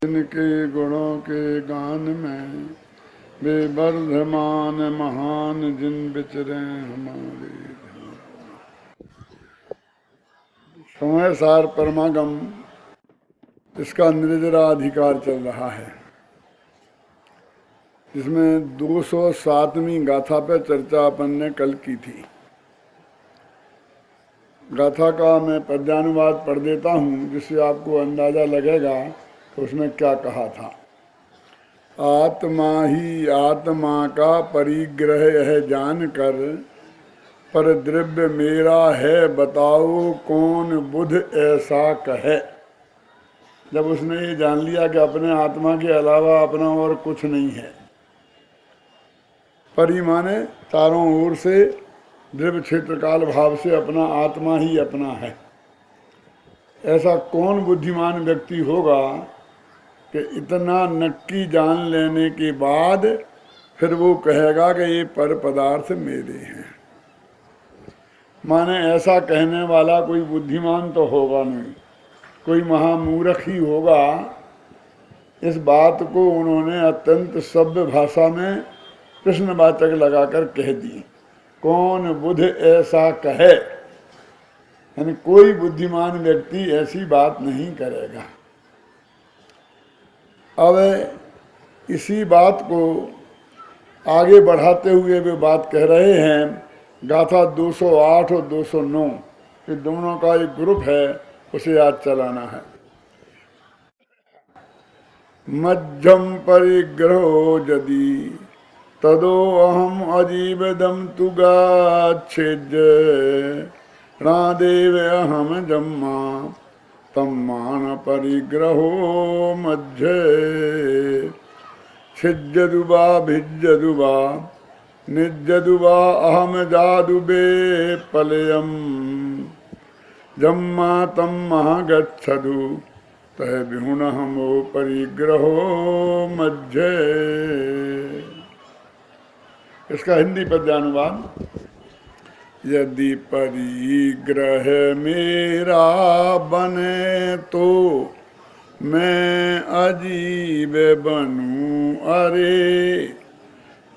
जिनके गुणों के गान में वे वर्धमान महान जिन विचरे हमारे समय सार परमागम, इसका निर्जराधिकार चल रहा है, जिसमें 207वीं गाथा पर चर्चा अपन ने कल की थी। गाथा का मैं पद्यानुवाद पढ़ देता हूँ, जिससे आपको अंदाजा लगेगा तो उसमें क्या कहा था। आत्मा ही आत्मा का परिग्रह है जानकर, पर द्रव्य मेरा है बताओ कौन बुध ऐसा कहे। जब उसने ये जान लिया कि अपने आत्मा के अलावा अपना और कुछ नहीं है, परि माने चारों ओर से द्रव्य क्षेत्र काल भाव से अपना आत्मा ही अपना है, ऐसा कौन बुद्धिमान व्यक्ति होगा कि इतना नक्की जान लेने के बाद फिर वो कहेगा कि ये पर पदार्थ मेरे हैं। माने ऐसा कहने वाला कोई बुद्धिमान तो होगा नहीं, कोई महामूर्ख ही होगा। इस बात को उन्होंने अत्यंत सभ्य भाषा में प्रश्नवाचक लगाकर कह दी, कौन बुध ऐसा कहे, यानी कोई बुद्धिमान व्यक्ति ऐसी बात नहीं करेगा। अब इसी बात को आगे बढ़ाते हुए वे बात कह रहे हैं। गाथा 208 और 209 ये दोनों का एक ग्रुप है, उसे आज चलाना है। मध्यम परिग्रहो यदि तदो अहम अजीवदम तुगाच्छेज रादेव अहम जम्मा तम्मान परिग्रहो मध्य छिज्जदुबा भिज्जदुबा निज्जदुबा अहम जादुबे पलयम जम्मा तम्मा गच्छदु तह विहुण हमो परिग्रहो मध्य। इसका हिंदी पद्यानुवाद। यदि परिग्रह मेरा बने तो मैं अजीब बनूं अरे,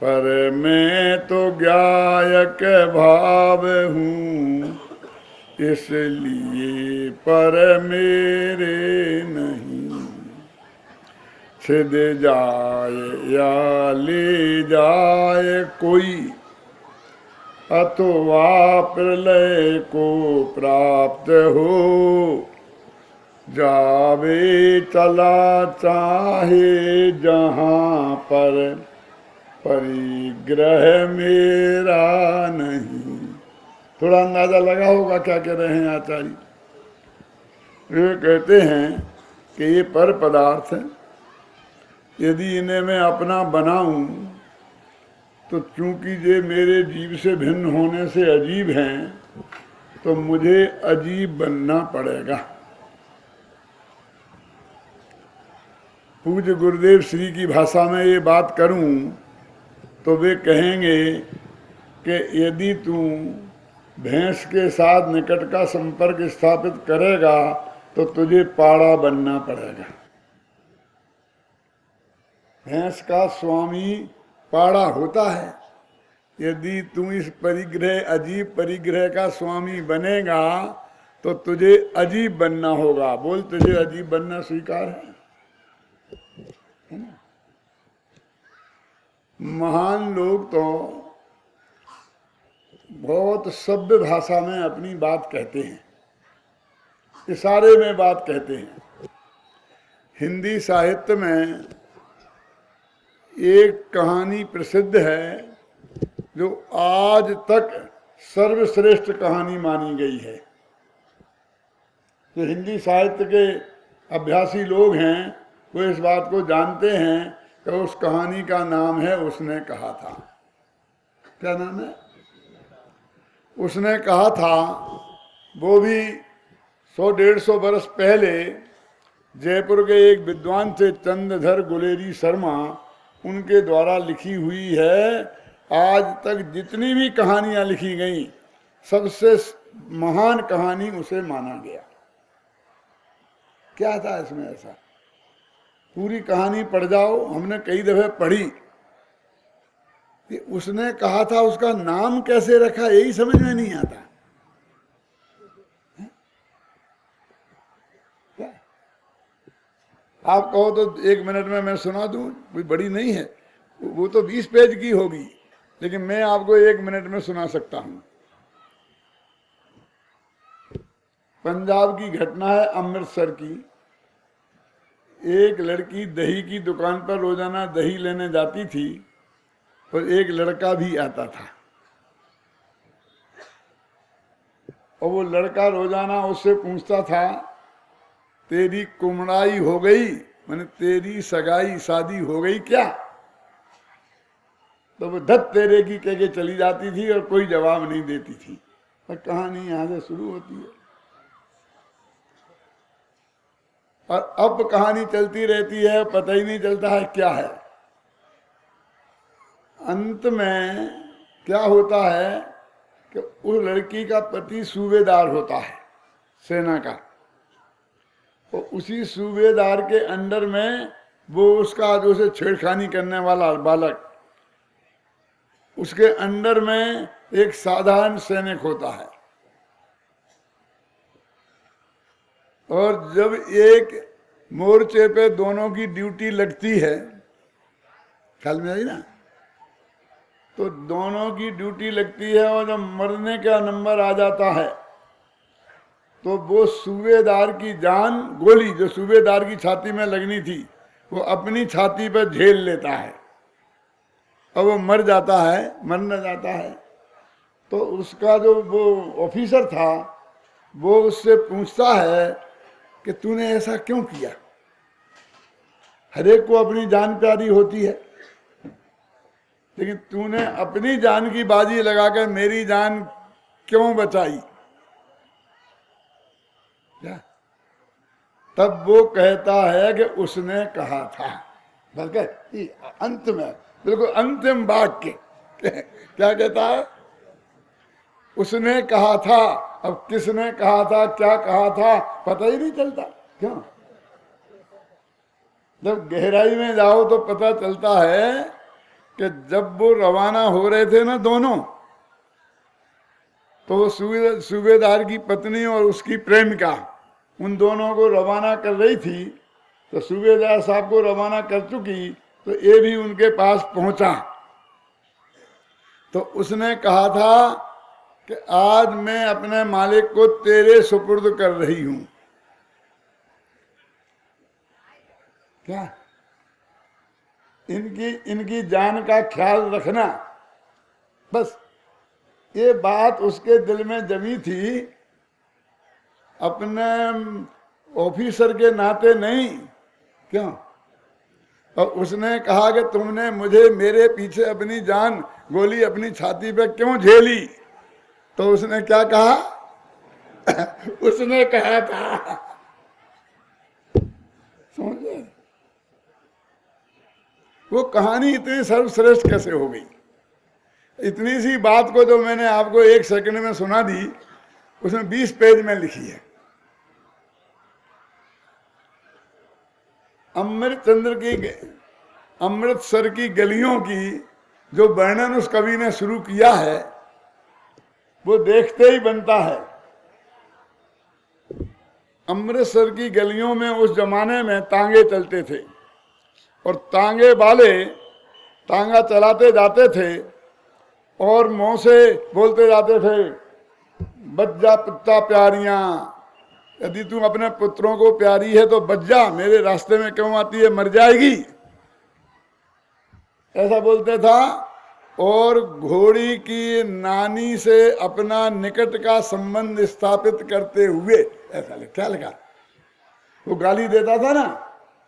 पर मैं तो ज्ञायक भाव हूँ इसलिए पर मेरे नहीं। छिद जाए या ले जाए कोई अथवा प्रलय को प्राप्त हो, जावे चला चाहे जहाँ पर परिग्रह मेरा नहीं। थोड़ा अंदाजा लगा होगा क्या कह रहे हैं आचार्य। वे कहते हैं कि ये पर पदार्थ है, यदि इन्हें मैं अपना बनाऊं तो चूंकि ये मेरे जीव से भिन्न होने से अजीब हैं, तो मुझे अजीब बनना पड़ेगा। पूज्य गुरुदेव श्री की भाषा में ये बात करूं तो वे कहेंगे कि यदि तू भैंस के साथ निकट का संपर्क स्थापित करेगा तो तुझे पाड़ा बनना पड़ेगा। भैंस का स्वामी पाड़ा होता है। यदि तू इस परिग्रह अजीब परिग्रह का स्वामी बनेगा तो तुझे अजीब बनना होगा। बोल, तुझे अजीब बनना स्वीकार है ना? महान लोग तो बहुत सभ्य भाषा में अपनी बात कहते हैं, इशारे में बात कहते हैं। हिंदी साहित्य में एक कहानी प्रसिद्ध है जो आज तक सर्वश्रेष्ठ कहानी मानी गई है। जो हिंदी साहित्य के अभ्यासी लोग हैं वो इस बात को जानते हैं कि उस कहानी का नाम है उसने कहा था। क्या नाम है? उसने कहा था। वो भी 100-150 वर्ष पहले जयपुर के एक विद्वान थे चंद्रधर गुलेरी शर्मा, उनके द्वारा लिखी हुई है। आज तक जितनी भी कहानियां लिखी गई सबसे महान कहानी उसे माना गया। क्या था इसमें ऐसा? पूरी कहानी पढ़ जाओ, हमने कई दफे पढ़ी कि उसने कहा था, उसका नाम कैसे रखा यही समझ में नहीं आता। आप कहो तो 1 मिनट में मैं सुना दूं, कोई बड़ी नहीं है, वो तो 20 पेज की होगी, लेकिन मैं आपको 1 मिनट में सुना सकता हूं। पंजाब की घटना है, अमृतसर की। एक लड़की दही की दुकान पर रोजाना दही लेने जाती थी और एक लड़का भी आता था, और वो लड़का रोजाना उससे पूछता था, तेरी कुमड़ाई हो गई, माने तेरी सगाई शादी हो गई क्या? तो वो धत तेरे की कह के चली जाती थी और कोई जवाब नहीं देती थी। और कहानी यहां से शुरू होती है और अब कहानी चलती रहती है, पता ही नहीं चलता है क्या है। अंत में क्या होता है कि उस लड़की का पति सूबेदार होता है सेना का, और उसी सूबेदार के अंडर में वो उसका जो से छेड़खानी करने वाला बालक, उसके अंडर में एक साधारण सैनिक होता है। और जब एक मोर्चे पे दोनों की ड्यूटी लगती है, ख्याल में आई ना, तो दोनों की ड्यूटी लगती है और जब मरने का नंबर आ जाता है तो वो सूबेदार की जान, गोली जो सूबेदार की छाती में लगनी थी वो अपनी छाती पर झेल लेता है और वो मर जाता है, मरना जाता है। तो उसका जो वो ऑफिसर था वो उससे पूछता है कि तूने ऐसा क्यों किया? हर एक को अपनी जान प्यारी होती है, लेकिन तूने अपनी जान की बाजी लगाकर मेरी जान क्यों बचाई? क्या? तब वो कहता है कि उसने कहा था, बल्कि अंत में बिल्कुल अंतिम वाक्य क्या कहता है? उसने कहा था। अब किसने कहा था, क्या कहा था, पता ही नहीं चलता। क्यों? जब गहराई में जाओ तो पता चलता है कि जब वो रवाना हो रहे थे ना दोनों, तो वो सूबेदार की पत्नी और उसकी प्रेमिका उन दोनों को रवाना कर रही थी। तो सूबेदार साहब को रवाना कर चुकी तो ये भी उनके पास पहुंचा। तो उसने कहा था कि आज मैं अपने मालिक को तेरे सुपुर्द कर रही हूं। क्या? इनकी जान का ख्याल रखना, बस ये बात उसके दिल में जमी थी, अपने ऑफिसर के नाते नहीं। क्यों? और उसने कहा कि तुमने मुझे मेरे पीछे अपनी जान गोली अपनी छाती पे क्यों झेली? तो उसने क्या कहा? उसने कहा था, समझे? वो कहानी इतनी सर्वश्रेष्ठ कैसे हो गई? इतनी सी बात को जो मैंने आपको 1 सेकंड में सुना दी, उसमें 20 पेज में लिखी है। अमृतसर की गलियों की जो वर्णन उस कवि ने शुरू किया है वो देखते ही बनता है। अमृतसर की गलियों में उस जमाने में तांगे चलते थे और तांगे वाले तांगा चलाते जाते थे और मुंह से बोलते जाते थे, बच जा पुत्ता प्यारियां, यदि तू अपने पुत्रों को प्यारी है तो बच जा, मेरे रास्ते में क्यों आती है, मर जाएगी, ऐसा बोलते था। और घोड़ी की नानी से अपना निकट का संबंध स्थापित करते हुए, ऐसा क्या लिखा? वो गाली देता था ना,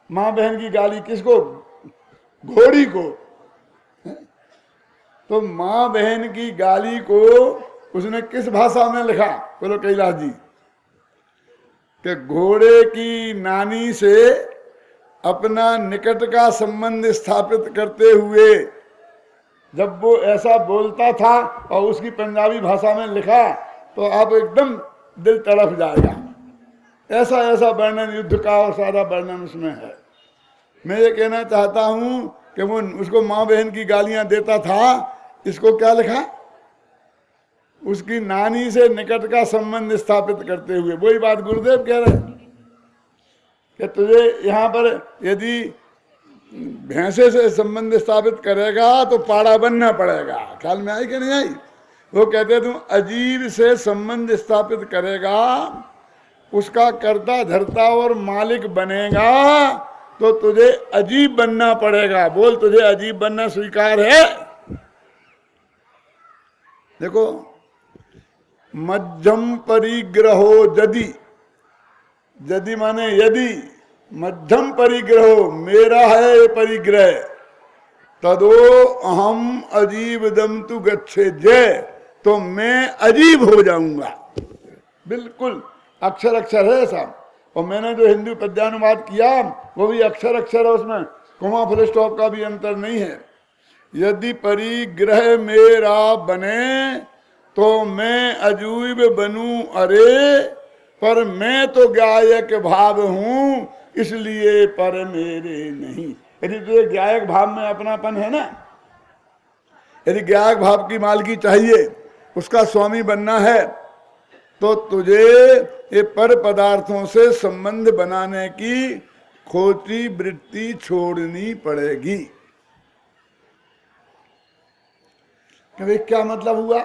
माँ बहन की गाली किसको? घोड़ी को। तो माँ बहन की गाली को उसने किस भाषा में लिखा? बोलो कैलाश जी। कि घोड़े की नानी से अपना निकट का संबंध स्थापित करते हुए जब वो ऐसा बोलता था और उसकी पंजाबी भाषा में लिखा तो आप एकदम दिल तड़प जाएगा। ऐसा ऐसा वर्णन युद्ध का और सारा वर्णन उसमें है। मैं ये कहना चाहता हूं कि वो उसको माँ बहन की गालियां देता था, इसको क्या लिखा, उसकी नानी से निकट का संबंध स्थापित करते हुए। वही बात गुरुदेव कह रहे हैं कि तुझे यहाँ पर यदि भैंसे से संबंध स्थापित करेगा तो पाड़ा बनना पड़ेगा। ख्याल में आई कि नहीं आई? वो कहते तुम अजीब से संबंध स्थापित करेगा, उसका कर्ता धर्ता और मालिक बनेगा तो तुझे अजीब बनना पड़ेगा। बोल, तुझे अजीब बनना स्वीकार है? देखो, मध्यम परिग्रहो यदि, यदि माने यदि, मध्यम परिग्रहो, मेरा है ये परिग्रह, तदो अहम अजीब दम तु गच्छे जय, तो मैं अजीब हो जाऊंगा। बिल्कुल अक्षर अक्षर है साहब। और मैंने जो हिंदी पद्यानुवाद किया वो भी अक्षर अक्षर है, उसमें कोमा फुल स्टॉप का भी अंतर नहीं है। यदि परिग्रह मेरा बने तो मैं अजूब बनूं, अरे पर मैं तो गायक भाव हूं, इसलिए पर मेरे नहीं। यदि तुझे गायक भाव में अपनापन है ना, यदि गायक भाव की मालकी चाहिए, उसका स्वामी बनना है, तो तुझे ये पर पदार्थों से संबंध बनाने की खोटी वृत्ति छोड़नी पड़ेगी। क्या मतलब हुआ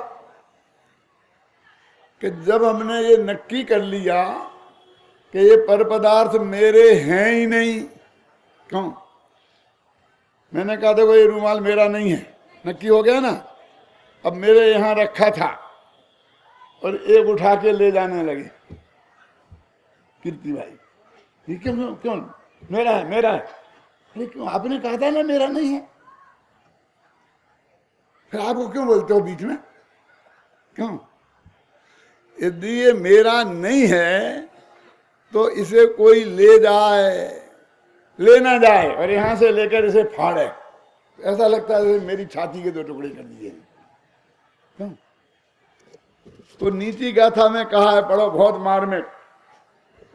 कि जब हमने ये नक्की कर लिया कि ये पर पदार्थ मेरे हैं ही नहीं। क्यों? मैंने कहा देखो ये रूमाल मेरा नहीं है, नक्की हो गया ना। अब मेरे यहाँ रखा था और एक उठा के ले जाने लगे कीर्ति भाई, ये क्यों क्यों मेरा है, मेरा है। अरे क्यों? आपने कहा था ना मेरा नहीं है, फिर आपको क्यों बोलते हो बीच में? क्यों? यदि ये मेरा नहीं है तो इसे कोई ले जाए, ले ना जाए और यहां से लेकर इसे फाड़े, ऐसा लगता है मेरी छाती के दो टुकड़े कर दिए। क्यों? तो नीति गाथा में कहा है, पढ़ो, बहुत मार्मिक।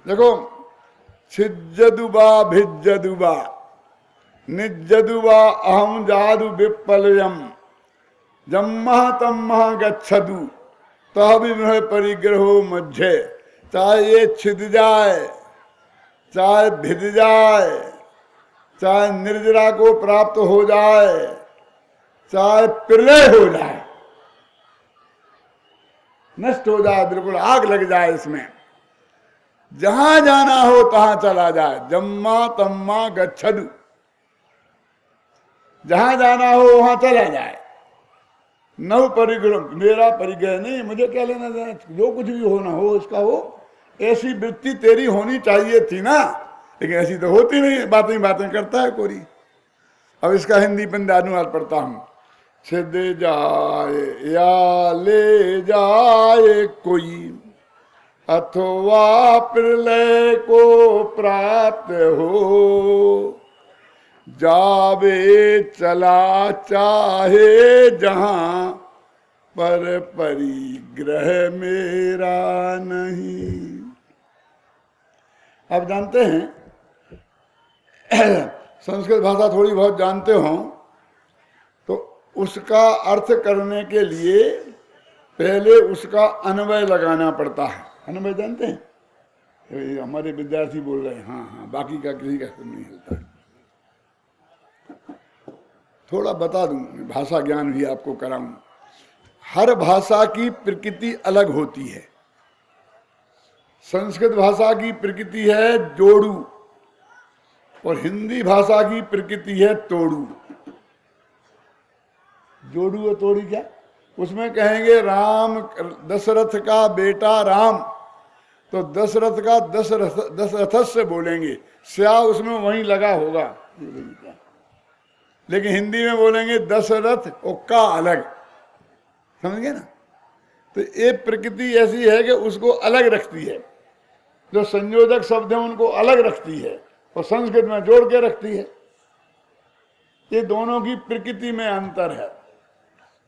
देखो, छिज्जदुबा भिज्जदुबा निज्जदुबा अहम जादु विप्पलयम जम्मह तम्मह गच्छदु तहविमह परिग्रहो मध्य। चाहे ये छिद जाए, चाहे भिद जाए, चाहे निर्जरा को प्राप्त हो जाए, चाहे प्रलय हो जाए, नष्ट हो जाए, बिल्कुल आग लग जाए इसमें, जहां जाना हो तहां चला जाए, जम्मा तम्मा गच्छदु, जहां जाना हो वहां चला जाए। नव परिग्रह, मेरा परिग्रह नहीं, मुझे क्या लेना देना, जो कुछ भी होना हो इसका हो। ऐसी वृत्ति तेरी होनी चाहिए थी ना, लेकिन ऐसी तो होती नहीं, बातें बातें करता है कोरी। अब इसका हिंदी पंद्यानुवाद पढ़ता हूं। छिद जाए या ले जाए कोई, अथवा प्रलय को प्राप्त हो, जावे चला चाहे जहां, पर परिग्रह मेरा नहीं। आप जानते हैं संस्कृत भाषा थोड़ी बहुत जानते हो तो उसका अर्थ करने के लिए पहले उसका अन्वय लगाना पड़ता है। अन्वय जानते हैं? हमारे विद्यार्थी बोल रहे हैं हाँ हाँ, बाकी का किसी का नहीं हिलता। थोड़ा बता दूं, भाषा ज्ञान भी आपको कराऊं। हर भाषा की प्रकृति अलग होती है। संस्कृत भाषा की प्रकृति है जोड़ू और हिंदी भाषा की प्रकृति है तोड़ू। जोड़ू और तोड़ू क्या? उसमें कहेंगे राम, दशरथ का बेटा राम, तो दशरथ का दशरथ से बोलेंगे, स्या उसमें वहीं लगा होगा। लेकिन हिंदी में बोलेंगे दशरथ और का अलग, समझ गए ना? तो ये प्रकृति ऐसी है कि उसको अलग रखती है, जो संयोजक शब्द है उनको अलग रखती है और संस्कृत में जोड़ के रखती है। ये दोनों की प्रकृति में अंतर है।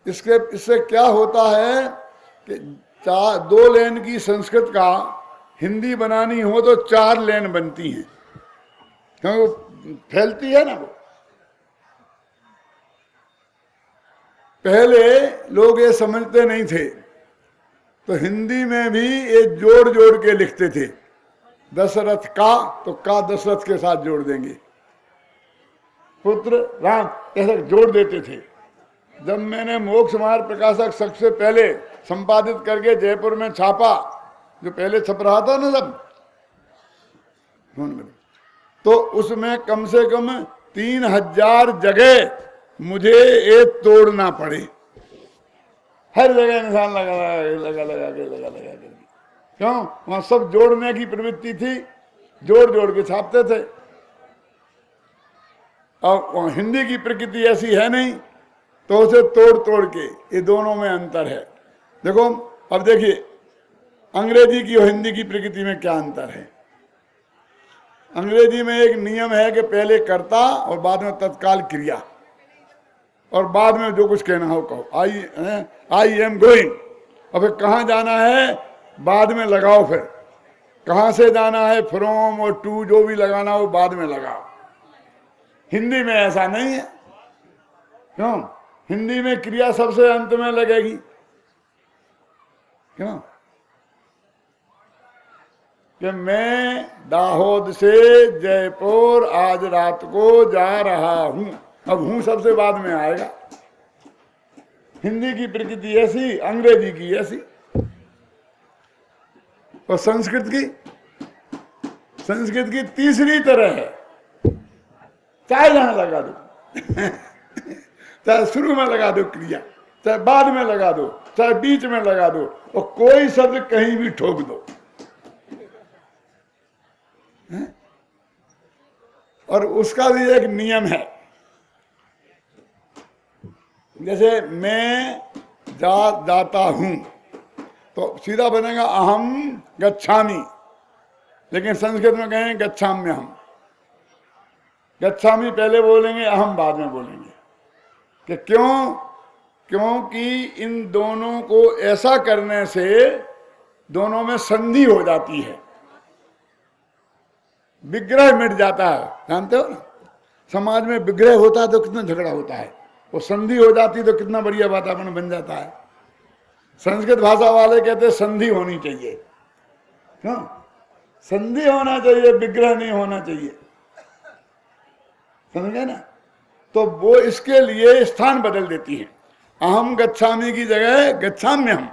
इससे क्या होता है कि दो लेन की संस्कृत का हिंदी बनानी हो तो 4 लेन बनती हैं, क्योंकि फैलती है ना वो। पहले लोग ये समझते नहीं थे, तो हिंदी में भी ये जोड़ जोड़ के लिखते थे। दशरथ का, तो का दशरथ के साथ जोड़ देंगे, पुत्र राम ऐसा जोड़ देते थे। जब मैंने मोक्ष मार्ग प्रकाशक सबसे पहले संपादित करके जयपुर में छापा, जो पहले छप रहा था ना सब, तो उसमें कम से कम 3000 जगह मुझे ये तोड़ना पड़े, हर जगह निशान लगा के। क्यों? वहां सब जोड़ने की प्रवृत्ति थी, जोड़ जोड़ के छापते थे। और हिंदी की प्रकृति ऐसी है नहीं, तो उसे तोड़ तोड़ के, ये दोनों में अंतर है। देखो अब देखिए, अंग्रेजी की और हिंदी की प्रकृति में क्या अंतर है। अंग्रेजी में एक नियम है कि पहले कर्ता और बाद में तत्काल क्रिया, और बाद में जो कुछ कहना हो कहो। आई एम गोइंग, और फिर कहाँ जाना है बाद में लगाओ, फिर कहाँ से जाना है फ्रॉम और टू जो भी लगाना हो बाद में लगाओ। हिंदी में ऐसा नहीं है। क्यों? हिंदी में क्रिया सबसे अंत में लगेगी। क्यों? कि मैं दाहोद से जयपुर आज रात को जा रहा हूं, अब हूं सबसे बाद में आएगा। हिंदी की प्रकृति ऐसी, अंग्रेजी की ऐसी। और संस्कृत की तीसरी तरह है, चाहे जहां लगा दो चाहे शुरू में लगा दो क्रिया, चाहे बाद में लगा दो, चाहे बीच में लगा दो, और कोई शब्द कहीं भी ठोक दो। और उसका भी एक नियम है। जैसे मैं जाता हूं, तो सीधा बनेगा अहम गच्छामि, लेकिन संस्कृत में कहेंगे गच्छाम्यहम्। गच्छामि पहले बोलेंगे, अहम बाद में बोलेंगे। कि क्यों? क्योंकि इन दोनों को ऐसा करने से दोनों में संधि हो जाती है, विग्रह मिट जाता है। जानते हो ना, समाज में विग्रह होता है तो कितना झगड़ा होता है, वो संधि हो जाती तो कितना बढ़िया वातावरण बन जाता है। संस्कृत भाषा वाले कहते संधि होनी चाहिए। क्यों? संधि होना चाहिए, विग्रह नहीं होना चाहिए। समझ गए ना? तो वो इसके लिए स्थान बदल देती है। अहम गच्छामि की जगह गच्छाम्यहम्।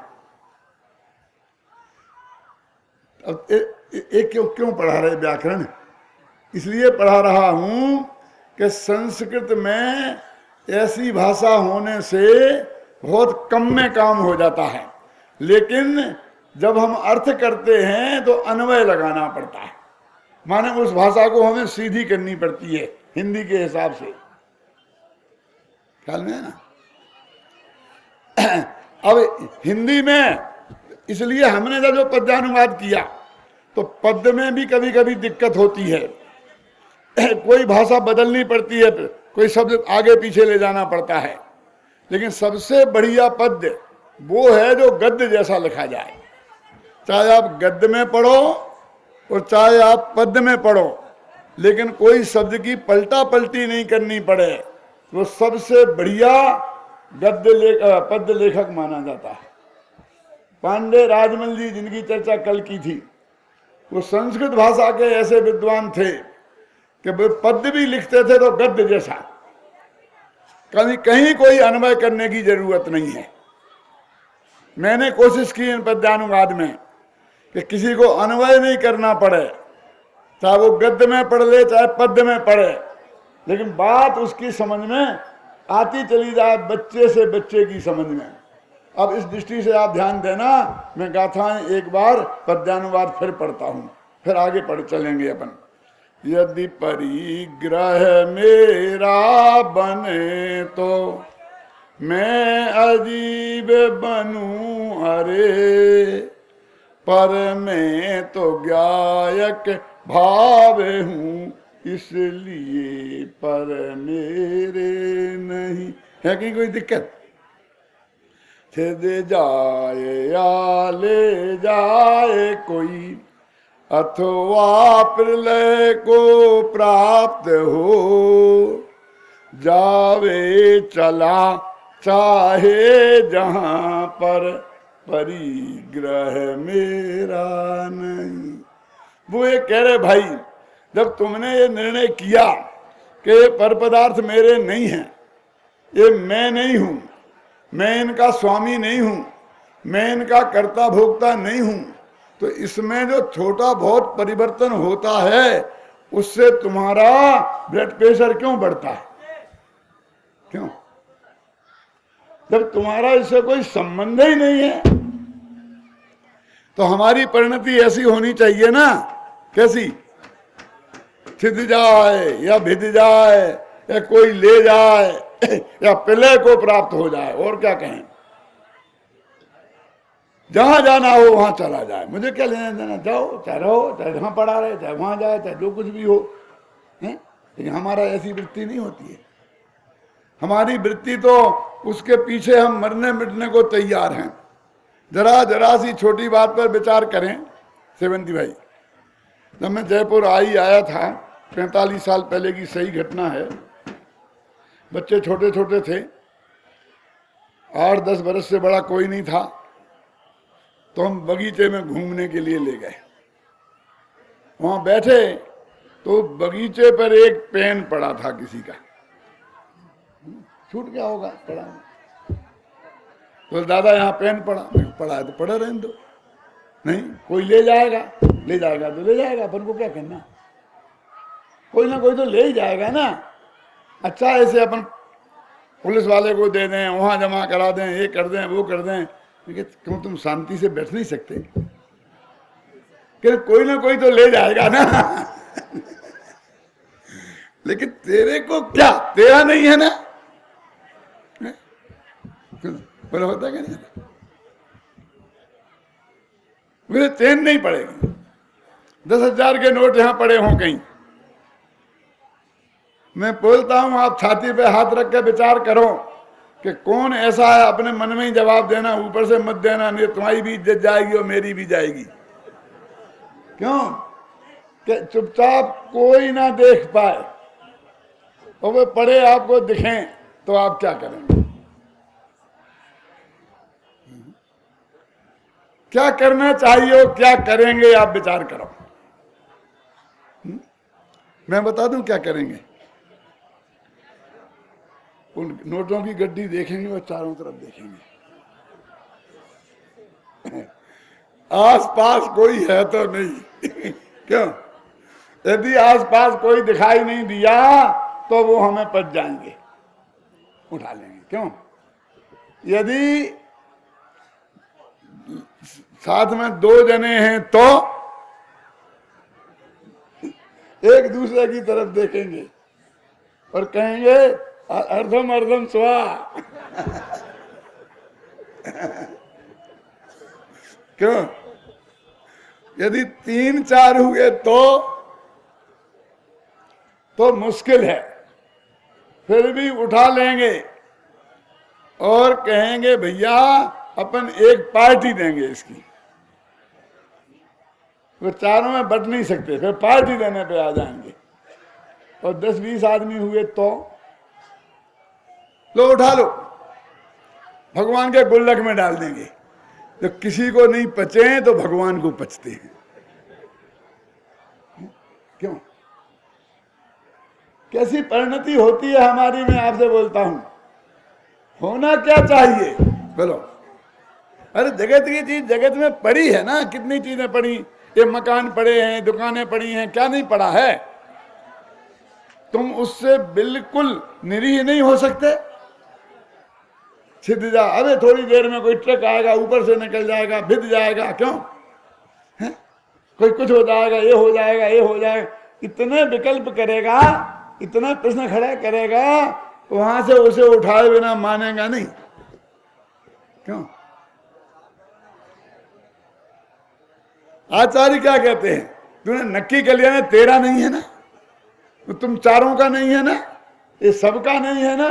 अब एक क्यों पढ़ा रहे व्याकरण? इसलिए पढ़ा रहा हूं कि संस्कृत में ऐसी भाषा होने से बहुत कम में काम हो जाता है, लेकिन जब हम अर्थ करते हैं तो अन्वय लगाना पड़ता है। माने उस भाषा को हमें सीधी करनी पड़ती है हिंदी के हिसाब से। ख्याल में है ना? अब हिंदी में इसलिए हमने जो पद्यानुवाद किया, तो पद्य में भी कभी कभी दिक्कत होती है। कोई भाषा बदलनी पड़ती है, कोई शब्द आगे पीछे ले जाना पड़ता है, लेकिन सबसे बढ़िया पद्य वो है जो गद्य जैसा लिखा जाए। चाहे आप गद्य में पढ़ो और चाहे आप पद्य में पढ़ो, लेकिन कोई शब्द की पलटा पलटी नहीं करनी पड़े, वो सबसे बढ़िया पद्य लेखक माना जाता है। पांडे राजमल जी, जिनकी चर्चा कल की थी, वो संस्कृत भाषा के ऐसे विद्वान थे कि वे पद्य भी लिखते थे तो गद्य जैसा, कहीं कहीं कोई अन्वय करने की जरूरत नहीं है। मैंने कोशिश की इन पद्यानुवाद में कि किसी को अन्वय नहीं करना पड़े, चाहे वो गद्य में पढ़ ले चाहे पद्य में पढ़े, लेकिन बात उसकी समझ में आती चली जाए, बच्चे से बच्चे की समझ में। अब इस दृष्टि से आप ध्यान देना, मैं गाथाएं एक बार पद्यानुवाद फिर पढ़ता हूं, फिर आगे पढ़ चलेंगे अपन। यदि परिग्रह मेरा बने तो मैं अजीब बनूं अरे, पर मैं तो गायक भाव हूं इसलिए पर मेरे नहीं। है कि कोई दिक्कत? दे जाए या ले जाए कोई, अथवा प्रलय को प्राप्त हो, जावे चला चाहे जहां पर, परिग्रह मेरा नहीं। वो ये कह रहे भाई, जब तुमने ये निर्णय किया कि ये पर पदार्थ मेरे नहीं हैं, ये मैं नहीं हूं, मैं इनका स्वामी नहीं हूं, मैं इनका कर्ता भोक्ता नहीं हूं, तो इसमें जो छोटा बहुत परिवर्तन होता है उससे तुम्हारा ब्लड प्रेशर क्यों बढ़ता है? क्यों? जब तुम्हारा इससे कोई संबंध ही नहीं है। तो हमारी परिणति ऐसी होनी चाहिए ना, कैसी? छिद जाए या भिद जाए या कोई ले जाए या प्रलय को प्राप्त हो जाए, और क्या कहें? जहां जाना हो वहां चला जाए, मुझे क्या लेना देना, जाओ चाहे रहो, चाहे जहां पड़ा रहे, चाहे वहां जाए, चाहे जो कुछ भी हो, है? लेकिन हमारा ऐसी वृत्ति नहीं होती है। हमारी वृत्ति तो उसके पीछे हम मरने मिटने को तैयार हैं। जरा सी छोटी बात पर विचार करें सेवंती भाई, जब मैं जयपुर आया था 45 साल पहले की सही घटना है, बच्चे छोटे छोटे थे, 8-10 बरस से बड़ा कोई नहीं था, तो हम बगीचे में घूमने के लिए ले गए। वहां बैठे तो बगीचे पर एक पेन पड़ा था किसी का, छूट गया होगा पड़ा, तो दादा यहाँ पेन पड़ा है तो पड़ा रहने दो, नहीं कोई ले जाएगा तो ले जाएगा, अपन को क्या करना, कोई ना कोई तो ले ही जाएगा ना। अच्छा ऐसे अपन पुलिस वाले को दे दें, वहां जमा करा दें, ये कर दें वो कर दें, लेकिन क्यों तुम शांति से बैठ नहीं सकते? कि कोई ना कोई तो ले जाएगा ना लेकिन तेरे को क्या, तेरा नहीं है ना, बोला होता है नहीं, मुझे चैन नहीं पड़ेगी। 10,000 के नोट यहां पड़े हों कहीं, मैं बोलता हूं आप छाती पे हाथ रख के विचार करो कि कौन ऐसा है, अपने मन में ही जवाब देना, ऊपर से मत देना, नहीं तुम्हारी भी इज्जत जाएगी और मेरी भी जाएगी। क्यों? कि चुपचाप कोई ना देख पाए और वे पड़े आपको दिखें तो आप क्या करेंगे? क्या करना चाहिए और क्या करेंगे, आप विचार करो। मैं बता दूं क्या करेंगे? उन नोटों की गड्डी देखेंगे और चारों तरफ देखेंगे, आसपास कोई है तो नहीं क्यों? यदि आसपास कोई दिखाई नहीं दिया तो वो हमें पच जाएंगे, उठा लेंगे। क्यों? यदि साथ में 2 जने हैं तो एक दूसरे की तरफ देखेंगे और कहेंगे अर्धम अर्धम स्वा क्यों? यदि 3-4 हुए तो मुश्किल है, फिर भी उठा लेंगे और कहेंगे भैया अपन एक पार्टी देंगे इसकी। वो चारों में बट नहीं सकते, फिर पार्टी देने पे आ जाएंगे। और 10-20 आदमी हुए तो लो उठा लो, भगवान के गुल्लक में डाल देंगे। तो किसी को नहीं पचे तो भगवान को पचते हैं। क्यों? कैसी परिणति होती है हमारी, मैं आपसे बोलता हूं। होना क्या चाहिए बोलो? अरे जगत की चीज जगत में पड़ी है ना, कितनी चीजें पड़ी, ये मकान पड़े हैं, दुकानें पड़ी हैं, क्या नहीं पड़ा है? तुम उससे बिल्कुल निरीह नहीं हो सकते। छिद जा, अरे थोड़ी देर में कोई ट्रक आएगा, ऊपर से निकल जाएगा, भिद जाएगा। क्यों है? कोई कुछ हो जाएगा, ये हो जाएगा, ये हो जाएगा, इतने विकल्प करेगा, इतना प्रश्न खड़ा करेगा, वहां से उसे उठाए बिना मानेगा नहीं। क्यों? आचार्य क्या कहते हैं? तूने नक्की कर लिया ना, तेरा नहीं है ना, तो तुम चारों का नहीं है ना, ये सबका नहीं है ना,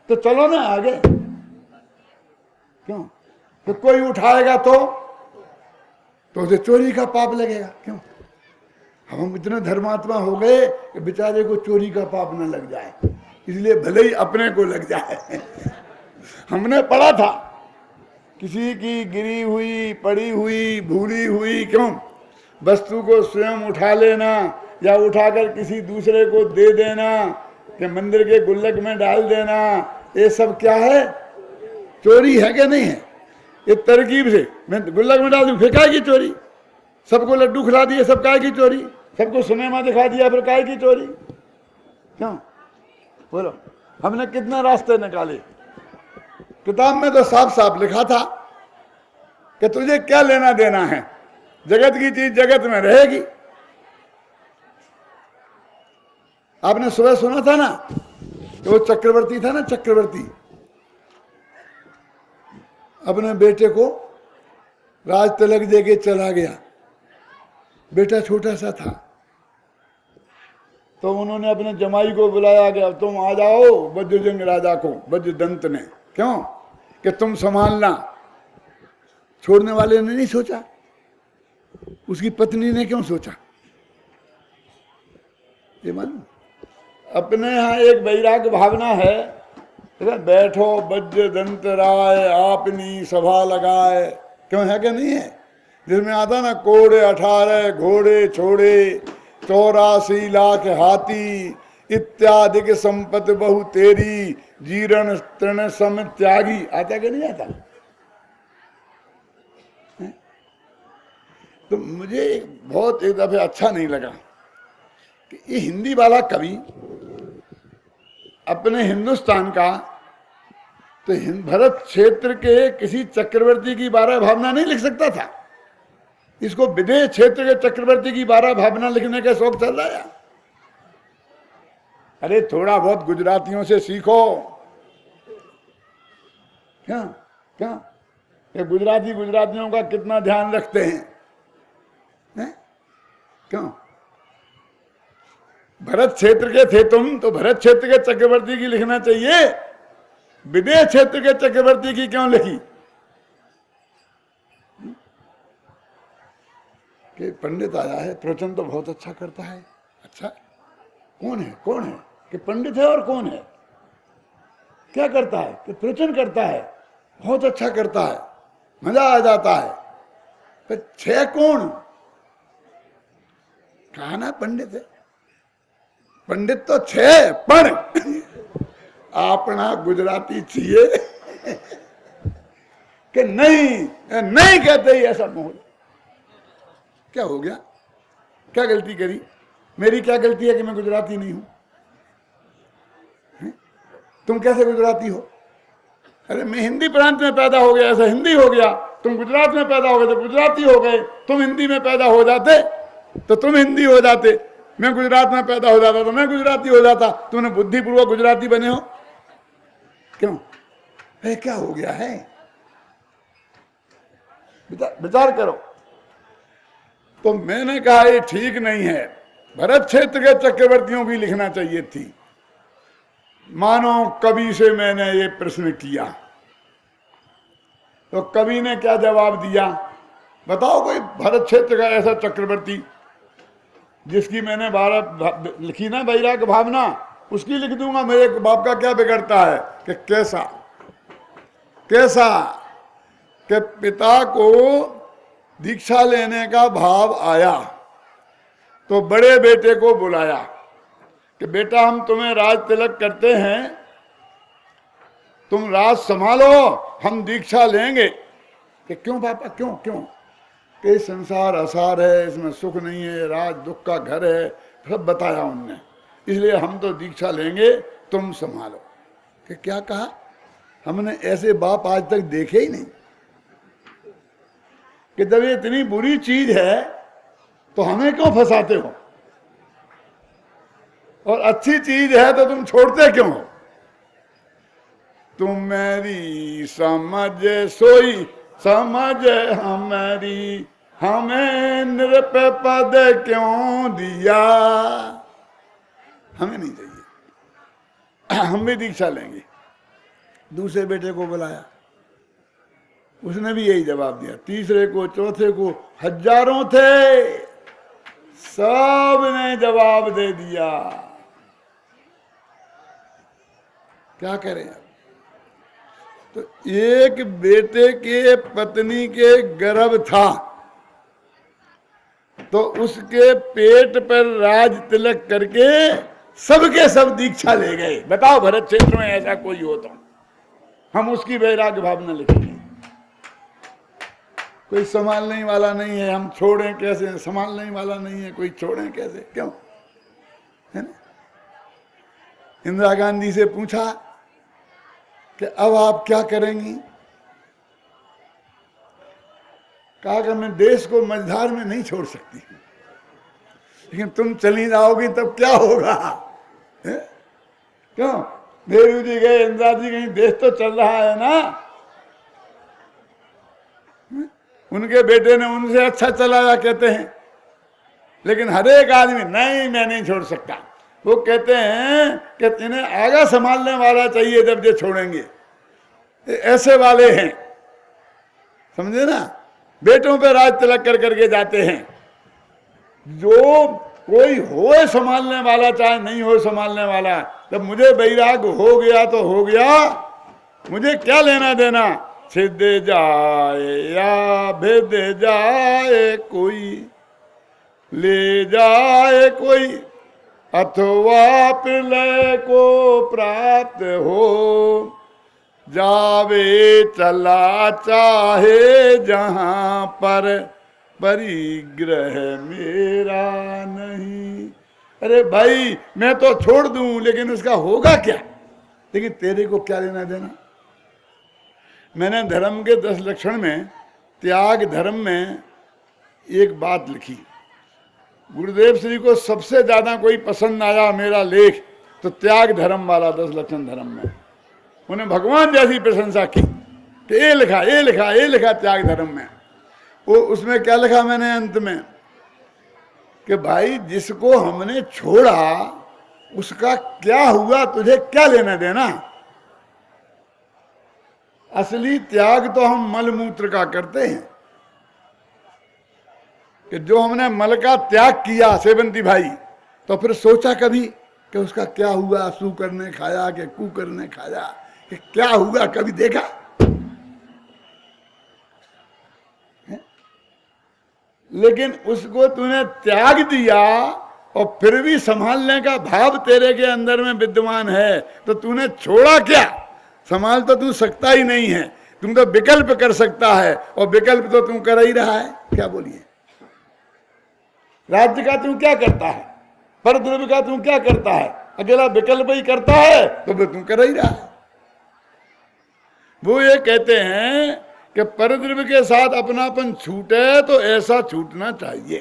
तो चलो ना आगे। क्यों? तो कोई उठाएगा तो उसे चोरी का पाप लगेगा। क्यों? हम इतने धर्मात्मा हो गए कि बेचारे को चोरी का पाप न लग जाए, इसलिए भले ही अपने को लग जाए। हमने पढ़ा था किसी की गिरी हुई, पड़ी हुई, भूली हुई क्यों वस्तु को स्वयं उठा लेना या उठाकर किसी दूसरे को दे देना, कि मंदिर के गुल्लक में डाल देना, ये सब क्या है? चोरी है कि नहीं है? ये तरकीब से मैं गुल्लक में डाल दूं, फिर काय की चोरी? सबको लड्डू खिला दिए, सब काय की चोरी? सबको सिनेमा दिखा दिया, फिर काय की चोरी? क्यों बोलो? हमने कितने रास्ते निकाले। किताब में तो साफ साफ लिखा था कि तुझे क्या लेना देना है, जगत की चीज जगत में रहेगी। आपने सुबह सुना था ना कि वो चक्रवर्ती था ना, चक्रवर्ती अपने बेटे को राज तिलक देके चला गया। बेटा छोटा सा था, तो उन्होंने अपने जमाई को बुलाया गया, तुम आ जाओ वज्रजंग राजा को, वज्रदंत ने। क्यों? कि तुम संभालना। छोड़ने वाले ने नहीं सोचा, उसकी पत्नी ने क्यों सोचा? ये मालूम? अपने यहाँ एक वैराग्य भावना है, बैठो वज्रदंत राय आपनी सभा लगाए। क्यों है कि नहीं है? जिसमें आता ना कोड़े 18 घोड़े छोड़े 84 लाख हाथी इत्यादि के संपत्ति बहु तेरी जीर्ण तृण सम त्यागी। आता कि नहीं आता? तो मुझे बहुत एक दफे अच्छा नहीं लगा कि ये हिंदी वाला कवि अपने हिंदुस्तान का, तो भरत क्षेत्र के किसी चक्रवर्ती की 12 भावना नहीं लिख सकता था? इसको विदेश क्षेत्र के चक्रवर्ती की 12 भावना लिखने का शौक चल रहा है। अरे थोड़ा बहुत गुजरातियों से सीखो। क्या क्या ये गुजराती गुजरातियों का कितना ध्यान रखते हैं? क्यों? भरत क्षेत्र के थे तुम, तो भरत क्षेत्र के चक्रवर्ती की लिखना चाहिए, विदेश क्षेत्र के चक्रवर्ती की क्यों लिखी? कि पंडित आया है, प्रवचन तो बहुत अच्छा करता है। अच्छा कौन है? कौन है? कि पंडित है। और कौन है? क्या करता है? कि प्रवचन करता है, बहुत अच्छा करता है, मजा आ जाता है। तो छह कौन? कहा ना पंडित है। पंडित तो छह, पण अपना गुजराती चाहिए कि नहीं नहीं कहते ही ऐसा मोह। क्या हो गया? क्या गलती करी? मेरी क्या गलती है कि मैं गुजराती नहीं हूं? तुम कैसे गुजराती हो? अरे मैं हिंदी प्रांत में पैदा हो गया, ऐसा हिंदी हो गया। तुम गुजरात में पैदा हो गए तो गुजराती हो गए। तुम हिंदी में पैदा हो जाते तो तुम हिंदी हो जाते, मैं गुजरात में पैदा हो जाता तो मैं गुजराती हो जाता। तुमने बुद्धिपूर्वक गुजराती बने हो। क्यों? क्या हो गया है? विचार करो। तो मैंने कहा ये ठीक नहीं है, भरत क्षेत्र के चक्रवर्तियों की लिखना चाहिए थी। मानो कवि से मैंने ये प्रश्न किया, तो कवि ने क्या जवाब दिया? बताओ कोई भरत क्षेत्र का ऐसा चक्रवर्ती जिसकी मैंने 12 लिखी ना वैराग्य भावना, उसकी लिख दूंगा। मेरे बाप का क्या बिगड़ता है? कि कैसा कैसा कि पिता को दीक्षा लेने का भाव आया तो बड़े बेटे को बुलाया कि बेटा हम तुम्हें राज तिलक करते हैं, तुम राज संभालो, हम दीक्षा लेंगे। कि क्यों पापा? क्यों क्यों? कि संसार असार है, इसमें सुख नहीं है, राज दुख का घर है, सब बताया उनने, इसलिए हम तो दीक्षा लेंगे, तुम संभालो। कि क्या कहा? हमने ऐसे बाप आज तक देखे ही नहीं कि जब ये इतनी बुरी चीज है तो हमें क्यों फंसाते हो, और अच्छी चीज है तो तुम छोड़ते क्यों हो? तुम मेरी समझ सोई समझ हमारी, हमें नृप पद क्यों दिया? हमें नहीं चाहिए, हम भी दीक्षा लेंगे। दूसरे बेटे को बुलाया, उसने भी यही जवाब दिया। तीसरे को, चौथे को, हजारों थे, सब ने जवाब दे दिया। क्या करें अब? तो एक बेटे के पत्नी के गर्भ था तो उसके पेट पर राज तिलक करके सबके सब दीक्षा ले गए। बताओ भरत क्षेत्र में ऐसा कोई हो तो हम उसकी वैराग्य भावना लिखेंगे। कोई संभालने वाला नहीं है, हम छोड़ें कैसे? संभालने वाला नहीं है, कोई छोड़ें कैसे? क्यों? है ना? इंदिरा गांधी से पूछा कि अब आप क्या करेंगी? कहा कि मैं देश को मझधार में नहीं छोड़ सकती, लेकिन तुम चली जाओगी तब क्या होगा? है? क्यों? नेहरू जी गए, इंदिरा जी गई, देश तो चल रहा है ना। उनके बेटे ने उनसे अच्छा चलाया कहते हैं, लेकिन हर एक आदमी नहीं, मैं नहीं छोड़ सकता। वो कहते हैं कि इन्हें आगा संभालने वाला चाहिए जब ये छोड़ेंगे। ऐसे वाले हैं, समझे ना? बेटों पे राज तिलक कर करके जाते हैं। जो कोई हो संभालने वाला चाहे नहीं हो संभालने वाला, जब मुझे वैराग्य हो गया तो हो गया, मुझे क्या लेना देना? सिद्ध जाए या भेद जाए कोई, ले जाए कोई, अथवा प्रलय को प्राप्त हो, जावे चला चाहे जहां पर, परिग्रह मेरा नहीं। अरे भाई, मैं तो छोड़ दूं, लेकिन उसका होगा क्या? लेकिन तेरे को क्या लेना देना? मैंने धर्म के 10 लक्षण में त्याग धर्म में एक बात लिखी। गुरुदेव श्री को सबसे ज्यादा कोई पसंद आया मेरा लेख तो त्याग धर्म वाला 10 लक्षण धर्म में। उन्हें भगवान जैसी प्रशंसा की कि ये लिखा, ये लिखा, ये लिखा त्याग धर्म में। वो उसमें क्या लिखा मैंने अंत में कि भाई जिसको हमने छोड़ा उसका क्या हुआ, तुझे क्या लेना देना? असली त्याग तो हम मल मूत्र का करते हैं कि जो हमने मल का त्याग किया सेवंती भाई, तो फिर सोचा कभी कि उसका क्या हुआ? सू करने खाया कि कू करने खाया कि क्या हुआ? कभी देखा? लेकिन उसको तूने त्याग दिया और फिर भी संभालने का भाव तेरे के अंदर में विद्यमान है, तो तूने छोड़ा क्या? संभाल तो तू सकता ही नहीं है, तुम तो विकल्प कर सकता है, और विकल्प तो तू कर ही रहा है। क्या बोलिए? राज्य का तू क्या करता है? परद्रव्य का तू क्या करता है? अकेला विकल्प ही करता है, तो फिर तू कर ही रहा है। वो ये कहते हैं कि परद्रव्य के साथ अपनापन छूटे तो ऐसा छूटना चाहिए।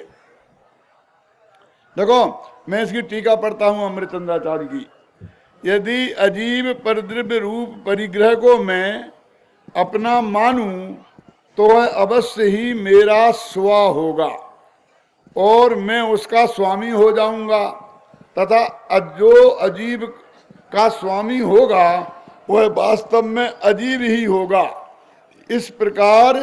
देखो, मैं इसकी टीका पढ़ता हूं अमृतचंद्राचार्य की। यदि अजीब परद्रव्य रूप परिग्रह को मैं अपना मानूं तो वह अवश्य ही मेरा स्व होगा और मैं उसका स्वामी हो जाऊंगा, तथा जो अजीब का स्वामी होगा वह वास्तव में अजीब ही होगा। इस प्रकार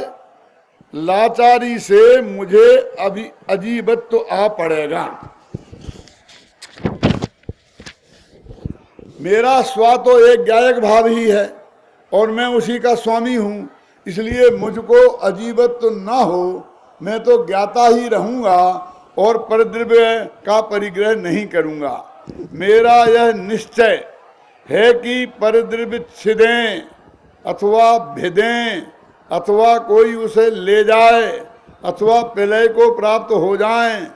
लाचारी से मुझे अभी अजीबत्व तो आ पड़ेगा। मेरा स्व तो एक गायक भाव ही है और मैं उसी का स्वामी हूं, इसलिए मुझको अजीबत्व तो ना हो, मैं तो ज्ञाता ही रहूंगा और परद्रव्य का परिग्रह नहीं करूंगा। मेरा यह निश्चय है कि परद्रव्य छिदें अथवा भेदें अथवा कोई उसे ले जाए अथवा प्रलय को प्राप्त हो जाएं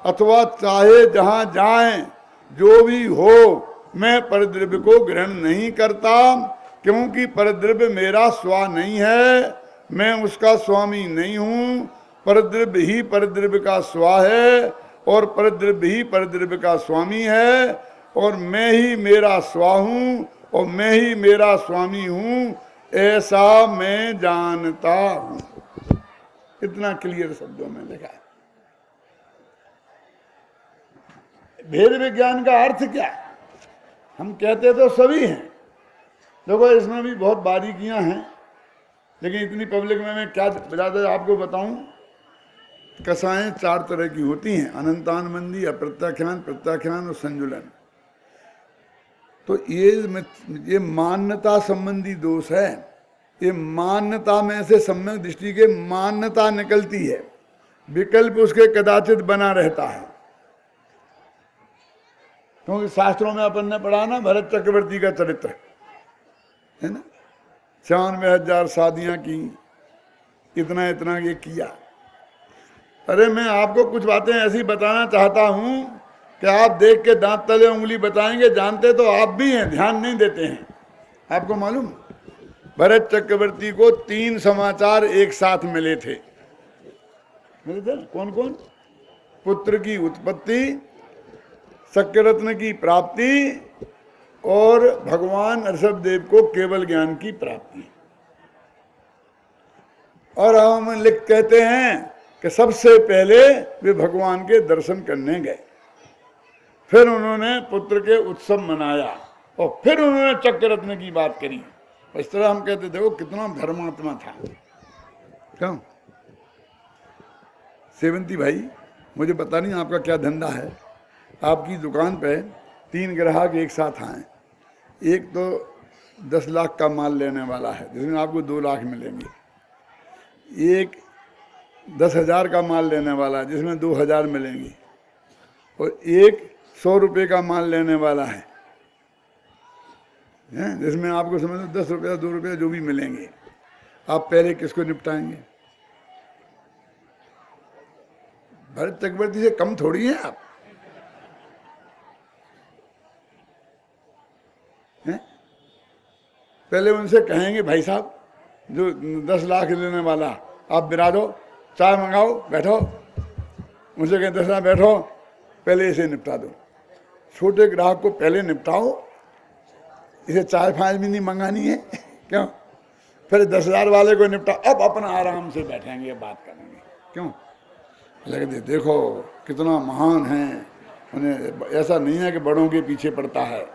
अथवा चाहे जहां जाएं, जो भी हो, मैं परद्रव्य को ग्रहण नहीं करता, क्योंकि परद्रव्य मेरा स्व नहीं है, मैं उसका स्वामी नहीं हूं। परद्रव्य ही परद्रव्य का स्व है और परद्रव्य ही परद्रव्य का स्वामी है, और मैं ही मेरा स्व हूं और मैं ही मेरा स्वामी हूं, ऐसा मैं जानता हूं। इतना क्लियर शब्दों में लिखा है। भेद विज्ञान का अर्थ क्या? हम कहते तो सभी हैं, देखो इसमें भी बहुत बारीकियां हैं, लेकिन इतनी पब्लिक में मैं क्या ज्यादा आपको बताऊं। कसाएं 4 तरह की होती हैं, अनंतानुबंधी, अप्रत्याख्यान, प्रत्याख्यान और संजुलन। तो ये मान्यता संबंधी दोष है। ये मान्यता में से सम्यक दृष्टि के मान्यता निकलती है, विकल्प उसके कदाचित बना रहता है। क्योंकि शास्त्रों में अपन ने पढ़ा ना भरत चक्रवर्ती का चरित्र है ना, 96,000 शादियां की, इतना इतना ये किया। अरे मैं आपको कुछ बातें ऐसी बताना चाहता हूं कि आप देख के दांत तले उंगली बताएंगे, जानते तो आप भी हैं, ध्यान नहीं देते हैं। आपको मालूम भरत चक्रवर्ती को 3 समाचार एक साथ मिले थे। मिले थे कौन कौन? पुत्र की उत्पत्ति, शक्यरत्न की प्राप्ति और भगवान ऋषभदेव को केवल ज्ञान की प्राप्ति। और हम लिख कहते हैं कि सबसे पहले वे भगवान के दर्शन करने गए, फिर उन्होंने पुत्र के उत्सव मनाया और फिर उन्होंने चक्ररत्न की बात करी। इस तरह हम कहते थे वो कितना धर्मात्मा था। क्यों सेवंती भाई, मुझे पता नहीं आपका क्या धंधा है, आपकी दुकान पे 3 ग्राहक एक साथ आए, एक तो 10 लाख का माल लेने वाला है जिसमें आपको 2 लाख मिलेंगे, एक 10,000 का माल लेने वाला है जिसमें 2,000 मिलेंगे, और एक 100 रुपये का माल लेने वाला है जिसमें आपको समझ 10 रुपया 2 रुपया जो भी मिलेंगे। आप पहले किसको निपटाएंगे? भरत चक्रवर्ती से कम थोड़ी हैं आप हैं? पहले उनसे कहेंगे भाई साहब जो 10 लाख लेने वाला, आप बिरा दो, चाय मंगाओ, बैठो। उनसे कहें 10 लाख बैठो, पहले इसे निपटा दो। छोटे ग्राहक को पहले निपटाओ, इसे चाय फाय भी नहीं मंगानी है क्यों? फिर 10,000 वाले को निपटा, अब अपना आराम से बैठेंगे, बात करेंगे। क्यों? लगते देखो कितना महान है, उन्हें ऐसा नहीं है कि बड़ों के पीछे पड़ता है,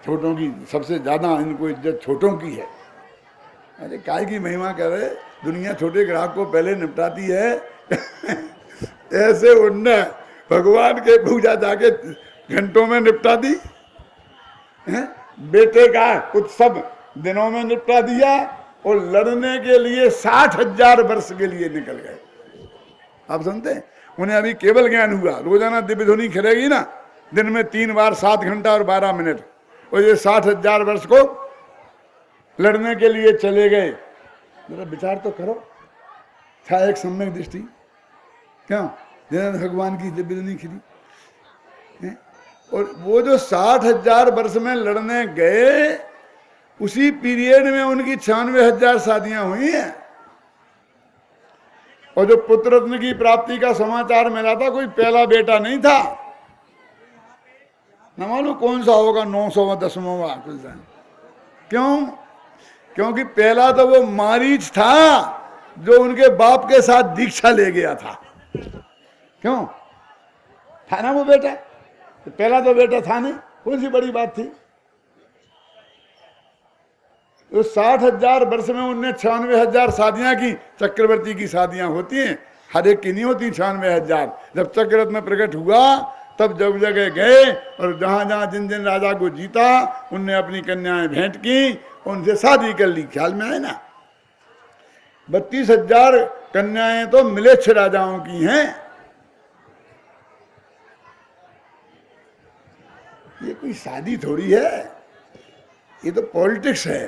छोटों की सबसे ज़्यादा इनको इज्जत छोटों की है। अरे काय की महिमा करे, दुनिया छोटे ग्राहक को पहले निपटाती है ऐसे उनने भगवान के पूजा जाके घंटों में निपटा दी है? बेटे का उत्सव दिनों में निपटा दिया और लड़ने के लिए 60,000 वर्ष के लिए निकल गए। आप सुनते हैं? उन्हें अभी केवल ज्ञान हुआ, रोजाना दिव्य ध्वनि खिलेगी ना, दिन में 3 बार 7 घंटा और 12 मिनट, और ये 60,000 वर्ष को लड़ने के लिए चले गए। जरा विचार तो करो, था एक सम्यक दृष्टि क्यों जिन्होंने भगवान की दिव्य ध्वनि खिली। और वो जो 60,000 वर्ष में लड़ने गए, उसी पीरियड में उनकी 96,000 शादियां हुई हैं। और जो पुत्र रत्न की प्राप्ति का समाचार मिला था, कोई पहला बेटा नहीं था, न मालूम कौन सा होगा, 900वां 10वां कुछ। क्यों? क्योंकि पहला तो वो मारीच था जो उनके बाप के साथ दीक्षा ले गया था। क्यों था ना वो बेटा? पहला तो बेटा था नहीं, कौन सी बड़ी बात थी? तो 60,000 वर्ष में उनने 96,000 शादियां की। चक्रवर्ती की शादियां होती हैं, हर एक की नहीं होती 96,000। जब चक्ररत्न प्रकट हुआ तब जब जगह गए और जहां जहां जिन जिन राजा को जीता उनने अपनी कन्याएं भेंट की, उनसे शादी कर ली। ख्याल में आए ना? 32,000 कन्याएं तो मिलेच्छ राजाओं की हैं। ये कोई शादी थोड़ी है, ये तो पॉलिटिक्स है।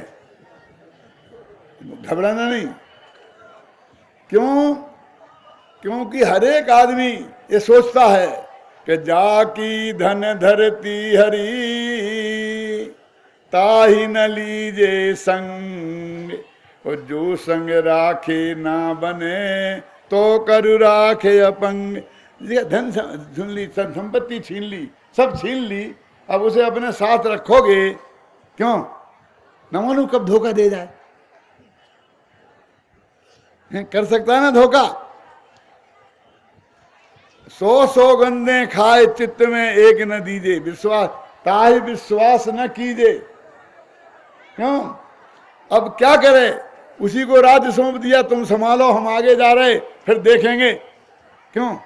घबराना नहीं। क्यों? क्योंकि हर एक आदमी ये सोचता है कि जाकी धन धरती हरी ताही न लीजे संग, और जो संग राखे ना बने तो करु राखे अपंग। धन सुन ली, सब संपत्ति छीन ली, सब छीन ली, अब उसे अपने साथ रखोगे क्यों? न मालूम कब धोखा दे जाए। कर सकता है ना धोखा। 100 सौगंधें खाए चित्त में एक न दीजे, विश्वास ताहि विश्वास न कीजे। क्यों? अब क्या करे? उसी को राज्य सौंप दिया, तुम संभालो, हम आगे जा रहे, फिर देखेंगे। क्यों?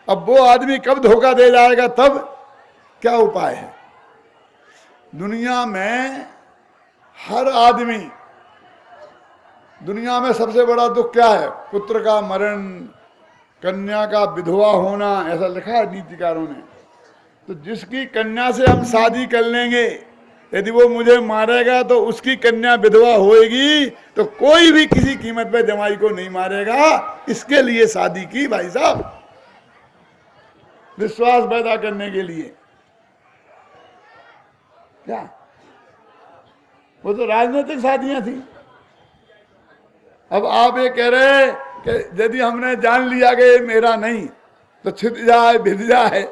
अब वो आदमी कब धोखा दे जाएगा, तब क्या उपाय है? दुनिया में हर आदमी, दुनिया में सबसे बड़ा दुख क्या है? पुत्र का मरण, कन्या का विधवा होना, ऐसा लिखा है नीतिकारों ने। तो जिसकी कन्या से हम शादी कर लेंगे, यदि वो मुझे मारेगा तो उसकी कन्या विधवा होएगी, तो कोई भी किसी कीमत पे जमाई को नहीं मारेगा। इसके लिए शादी की भाई साहब, विश्वास पैदा करने के लिए। क्या वो तो राजनीतिक शादियां थी। अब आप ये कह रहे कि यदि हमने जान लिया कि ये मेरा नहीं, तो छिद जाए भिद जाए।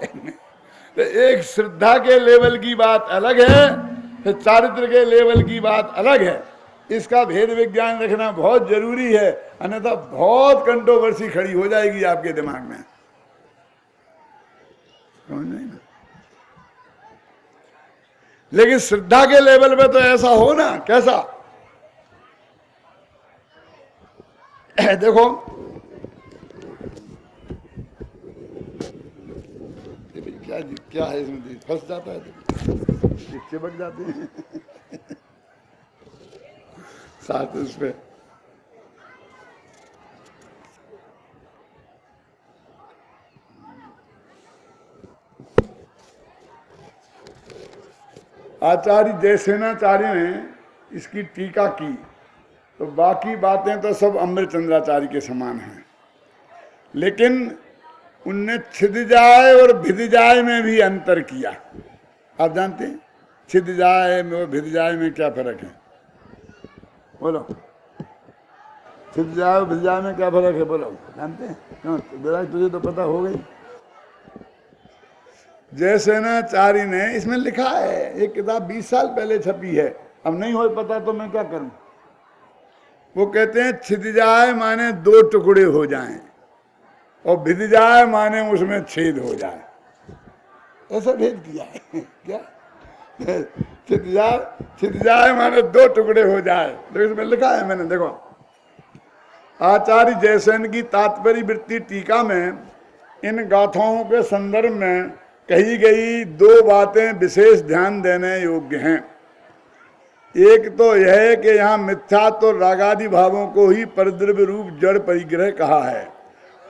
तो एक श्रद्धा के लेवल की बात अलग है, फिर चारित्र के लेवल की बात अलग है। इसका भेद विज्ञान रखना बहुत जरूरी है, अन्यथा बहुत कंट्रोवर्सी खड़ी हो जाएगी आपके दिमाग में। समझ नहीं ना? लेकिन श्रद्धा के लेवल पे तो ऐसा हो ना, कैसा? देखो क्या है इसमें, फंस जाता है तो चिपक जाते हैं साथ उस पे। आचार्य जयसेनाचार्य ने इसकी टीका की, तो बाकी बातें तो सब अमृतचंद्राचार्य के समान हैं, लेकिन उनने छिद जाए और भिद जाए में भी अंतर किया। आप जानते हैं छिद जाए में और भिद जाए में क्या फर्क है? बोलो, छिद जाए और भिद जाए में क्या फर्क है? बोलो, जानते हैं? क्यों, तुझे तो पता हो गई। जयसेनाचार्य ने इसमें लिखा है, एक किताब 20 साल पहले छपी है, अब नहीं हो पता तो मैं क्या करूं। वो कहते हैं छिद जाए माने 2 टुकड़े हो जाएं, और भिद जाए माने उसमें छेद हो जाए। ऐसा भेद किया है क्या? छिद जाए माने 2 टुकड़े हो जाए, तो इसमें लिखा है मैंने, देखो। आचार्य जयसेन की तात्पर्य वृत्ति टीका में इन गाथाओं के संदर्भ में कही गई 2 बातें विशेष ध्यान देने योग्य हैं। एक तो यह है कि यहाँ मिथ्यात्व और रागादि भावों को ही परद्रव्य रूप जड़ परिग्रह कहा है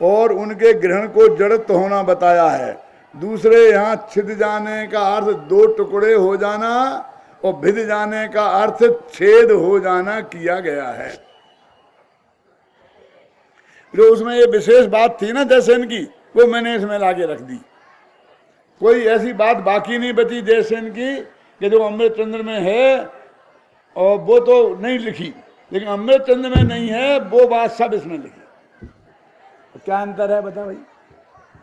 और उनके ग्रहण को जड़त्व होना बताया है। दूसरे, यहाँ छिद जाने का अर्थ 2 टुकड़े हो जाना और भिद जाने का अर्थ छेद हो जाना किया गया है। जो उसमें ये विशेष बात थी ना जयसेन की, वो मैंने इसमें लाके रख दी। कोई ऐसी बात बाकी नहीं बची जयसेन की कि जो अमृतचंद्र में है, और वो तो नहीं लिखी, लेकिन अमृतचंद्र में नहीं है वो बात सब इसमें लिखी। तो क्या अंतर है बता भाई?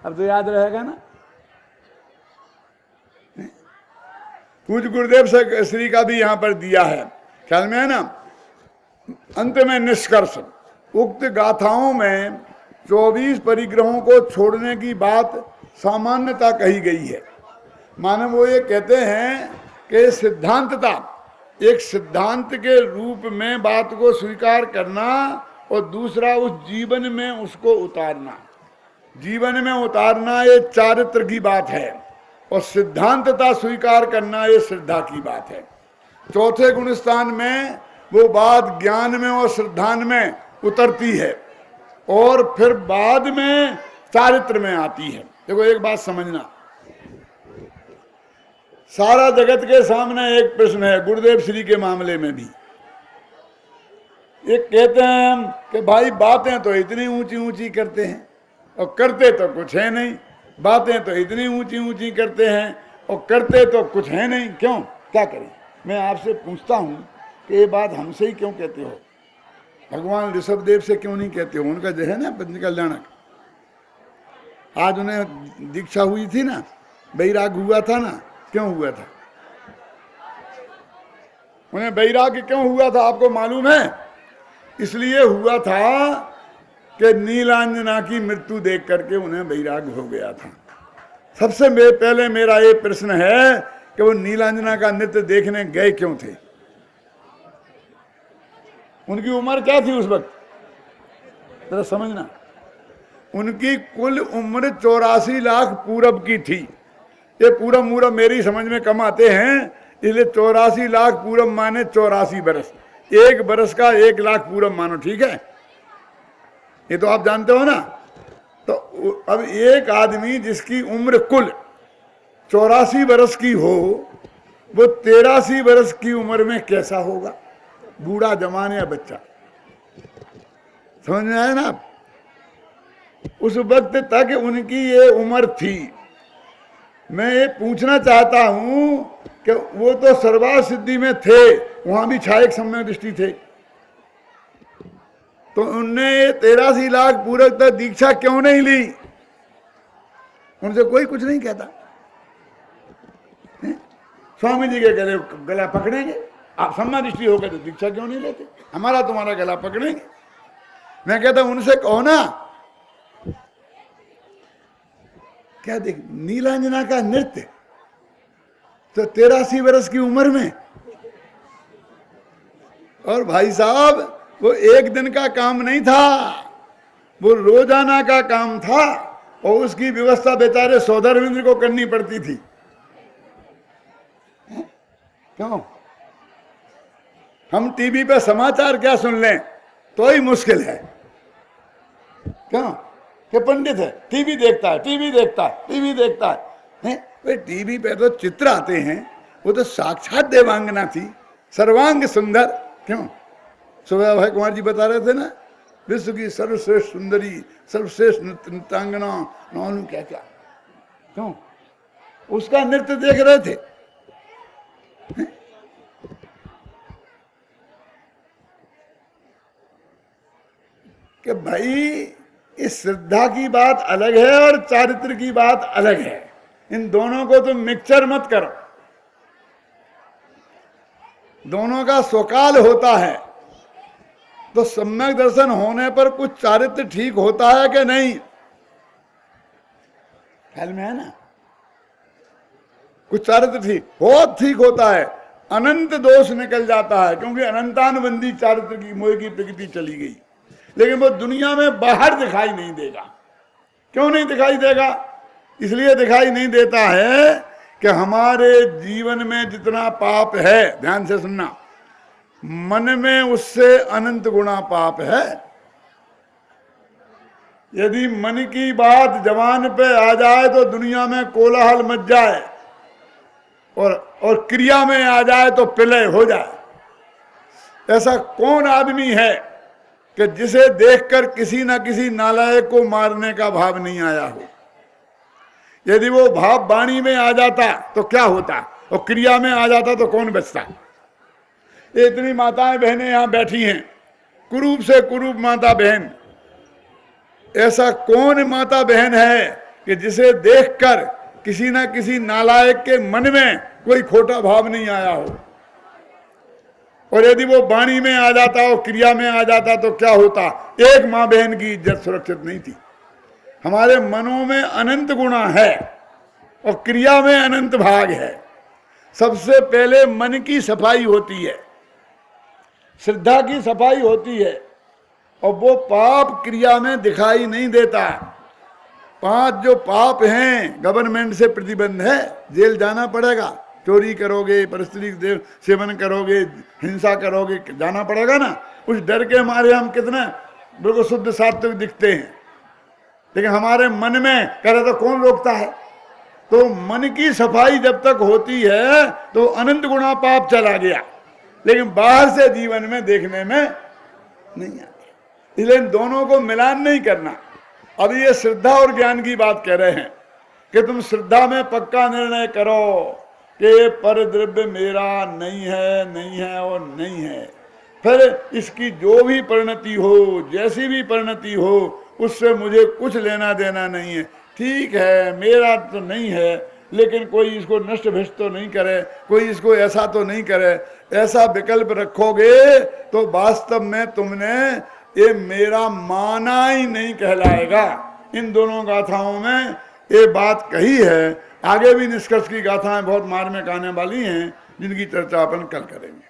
अब तो याद रहेगा ना। पूज्य गुरुदेव से श्री का भी यहां पर दिया है, ख्याल में है ना। अंत में निष्कर्ष, उक्त गाथाओं में 24 परिग्रहों को छोड़ने की बात सामान्यता कही गई है। माने वो ये कहते हैं कि सिद्धांतता, एक सिद्धांत के रूप में बात को स्वीकार करना, और दूसरा उस जीवन में उसको उतारना। जीवन में उतारना ये चारित्र की बात है, और सिद्धांतता स्वीकार करना ये श्रद्धा की बात है। चौथे गुणस्थान में वो बात ज्ञान में और श्रद्धान में उतरती है, और फिर बाद में चारित्र में आती है। देखो एक बात समझना, सारा जगत के सामने एक प्रश्न है, गुरुदेव श्री के मामले में भी। एक कहते हैं हम कि भाई बातें तो इतनी ऊंची ऊंची करते हैं और करते तो कुछ है नहीं, बातें तो इतनी ऊंची ऊंची करते हैं और करते तो कुछ है नहीं, क्यों, क्या करें? मैं आपसे पूछता हूं कि ये बात हमसे ही क्यों कहते हो? भगवान ऋषभदेव से क्यों नहीं कहते हो? उनका जो है ना पत्नी कल्याणक, आज उन्हें दीक्षा हुई थी ना, बैराग हुआ था ना, क्यों हुआ था? उन्हें बैराग क्यों हुआ था आपको मालूम है? इसलिए हुआ था कि नीलांजना की मृत्यु देख करके उन्हें बैराग हो गया था। सबसे पहले मेरा ये प्रश्न है कि वो नीलांजना का नृत्य देखने गए क्यों थे? उनकी उम्र क्या थी उस वक्त, जरा समझना। उनकी कुल उम्र 84 लाख पूरब की थी। ये पूरब मूरब मेरी समझ में कम आते हैं, इसलिए 84 लाख पूरब माने 84 बरस। 1 बरस का 1 लाख पूरब मानो, ठीक है, ये तो आप जानते हो ना। तो अब एक आदमी जिसकी उम्र कुल 84 बरस की हो, वो 83 बरस की उम्र में कैसा होगा, बूढ़ा, जवान या बच्चा? समझ में आया ना आप? उस वक्त तक उनकी ये उम्र थी। मैं ये पूछना चाहता हूं कि वो तो सर्वार्थ सिद्धि में थे, वहां भी छायक सम्यक दृष्टि थे, तो उनने 83 लाख पूरब तक दीक्षा क्यों नहीं ली? उनसे कोई कुछ नहीं कहता। स्वामी जी के गला पकड़ेंगे, आप सम्यक दृष्टि होकर तो दीक्षा क्यों नहीं लेते? हमारा तुम्हारा गला पकड़ेंगे। मैं कहता हूं उनसे कहो ना, क्या देख नीलांजना का नृत्य तो 83 वर्ष की उम्र में, और भाई साहब वो एक दिन का काम नहीं था, वो रोजाना का काम था, और उसकी व्यवस्था बेचारे सौधरविंद्र को करनी पड़ती थी। क्यों? हम टीवी पे समाचार क्या सुन लें तो ही मुश्किल है। क्यों? कि पंडित है, टीवी देखता है, टीवी देखता है, टीवी देखता है। वे टीवी पे तो चित्र आते हैं, वो तो साक्षात देवांगना थी, सर्वांग सुंदर। क्यों? सुबह भाई कुमार जी बता रहे थे ना, विश्व की सर्वश्रेष्ठ सुंदरी, सर्वश्रेष्ठ नृत्यांगना, मालूम क्या क्या। क्यों? उसका नृत्य देख रहे थे। कि भाई इस श्रद्धा की बात अलग है और चारित्र की बात अलग है, इन दोनों को तुम मिक्सचर मत करो। दोनों का स्वकाल होता है, तो सम्यक दर्शन होने पर कुछ चारित्र ठीक होता है कि नहीं? ख्याल में है ना? कुछ चारित्र ठीक, बहुत ठीक होता है, अनंत दोष निकल जाता है, क्योंकि अनंतानुबंधी चारित्र की मोह की प्रकृति चली गई। लेकिन वो दुनिया में बाहर दिखाई नहीं देगा। क्यों नहीं दिखाई देगा? इसलिए दिखाई नहीं देता है कि हमारे जीवन में जितना पाप है, ध्यान से सुनना, मन में उससे अनंत गुना पाप है। यदि मन की बात जवान पे आ जाए तो दुनिया में कोलाहल मच जाए, और क्रिया में आ जाए तो प्रलय हो जाए। ऐसा कौन आदमी है कि जिसे देखकर किसी ना किसी नालायक को मारने का भाव नहीं आया हो? यदि वो भाव वाणी में आ जाता तो क्या होता, और क्रिया में आ जाता तो कौन बचता? इतनी माताएं बहनें यहां बैठी हैं, कुरूप से कुरूप माता बहन। ऐसा कौन माता बहन है कि जिसे देखकर किसी ना किसी नालायक के मन में कोई खोटा भाव नहीं आया हो? और यदि वो वाणी में आ जाता और क्रिया में आ जाता तो क्या होता? एक माँ बहन की इज्जत सुरक्षित नहीं थी। हमारे मनों में अनंत गुणा है और क्रिया में अनंत भाग है। सबसे पहले मन की सफाई होती है, श्रद्धा की सफाई होती है, और वो पाप क्रिया में दिखाई नहीं देता। 5 जो पाप हैं, गवर्नमेंट से प्रतिबंध है, जेल जाना पड़ेगा। चोरी करोगे, परस्त्री सेवन करोगे, हिंसा करोगे, जाना पड़ेगा ना। उस डर के मारे हम कितना बिल्कुल शुद्ध सात्विक दिखते हैं, लेकिन हमारे मन में करे तो कौन रोकता है? तो मन की सफाई जब तक होती है तो अनंत गुणा पाप चला गया, लेकिन बाहर से जीवन में देखने में नहीं आता। इसलिए इन दोनों को मिलान नहीं करना। अभी ये श्रद्धा और ज्ञान की बात कह रहे हैं कि तुम श्रद्धा में पक्का निर्णय करो कि पर द्रव्य मेरा नहीं है, नहीं है और नहीं है। फिर इसकी जो भी परिणति हो, जैसी भी परिणति हो, उससे मुझे कुछ लेना देना नहीं है। ठीक है, मेरा तो नहीं है, लेकिन कोई इसको नष्ट भ्रष्ट तो नहीं करे, कोई इसको ऐसा तो नहीं करे। ऐसा विकल्प रखोगे तो वास्तव में तुमने ये मेरा माना ही नहीं कहलाएगा। इन दोनों गाथाओं में ये बात कही है। आगे भी निष्कर्ष की गाथाएं बहुत मार्मिक आने वाली हैं, जिनकी चर्चा अपन कल करेंगे।